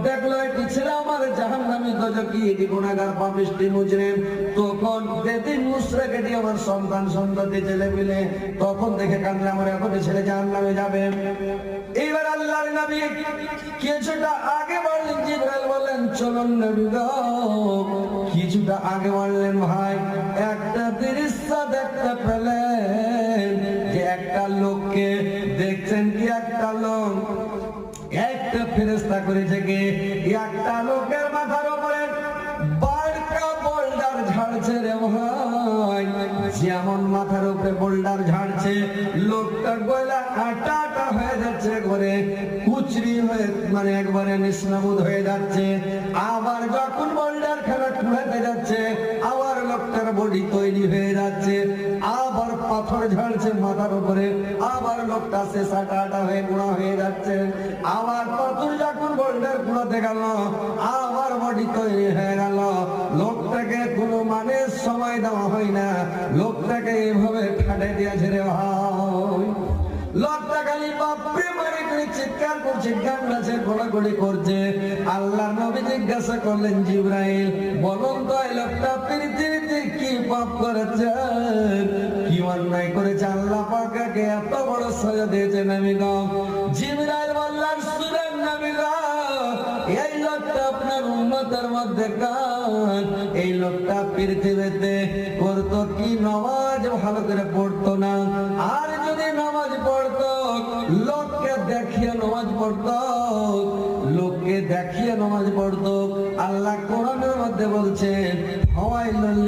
দেখলো একটি ছেলে আমার জাহান্নামী দোজখী, এটি গুনাহগার পাপিষ্টি মুজরিম। তখন বেদিন মুশরিক এটি আমার সন্তান-সন্ততি ছেলেপিলে, তখন দেখে কাঁদলে আমার এতটি ছেলে জাহান্নামে যাবে। এইবার আল্লাহর নবী কিছুটা আগে বললেন, জিবরাইল বললেন চলুন নবী গো। কিছুটা আগে বললেন ভাই, একটা দৃশ্য দেখতে পেলেন যে একটা লোককে দেখছেন কি, একটা লোক একটা ফেরেশতা করেছে কি, একটা লোকের মাথার উপরে বারকা বোল্ডার ঝাড়ছে রে ভাই। যেমন মাথার উপরে বোল্ডার ঝাড়ছে, লোকটা গলা আটা আটা হয়ে যাচ্ছে, করে কুচরি হয়ে মানে একবারে নিষ্নাবুদ হয়ে যাচ্ছে। আবার যখন বোল্ডার খেলা ঠুকাতে যাচ্ছে, আবার লোকটার বডি তৈরি হয়ে যাচ্ছে। আবার পাথর ঝাড়ছে মাথার উপরে, আবার লোকটা শেষ আটা আটা হয়ে গুঁড়া হয়ে যাচ্ছে। আবার পাথর যখন বোল্ডার কুড়াতে গেল, আবার বডি তৈরি হয়ে গেল। লোকটাকে কোনো মানে সময় দেওয়া হয় না, লোকটাকে এইভাবে ঠাটে দিয়েছে রে ভাই। লোকটা খালি বাপরে মারে করে চিৎকার করছে, গান্ডাছে, গোলাগুলি করছে। আল্লাহ নবী জিজ্ঞাসা করলেন, জিবরাইল বলুন তো এই লোকটা পৃথিবীতে কি পাপ করেছে, কি অন্যায় করেছে, আল্লাহ পাককে এত বড় সাজা দিয়েছে নবী গো? জিবরাইল বললেন, শুনেন নবী গো, এই লোকটা আপনার উম্মতের মধ্যে কান, এই লোকটা পৃথিবীতে করতো কি, নামাজ ভালো করে পড়তো না। আর যদি নামাজ পড়তো, লোককে দেখিয়ে নামাজ পড়তো, লোককে দেখিয়ে নামাজ পড়তো। আল্লাহ কোরআনের মধ্যে বলছেন,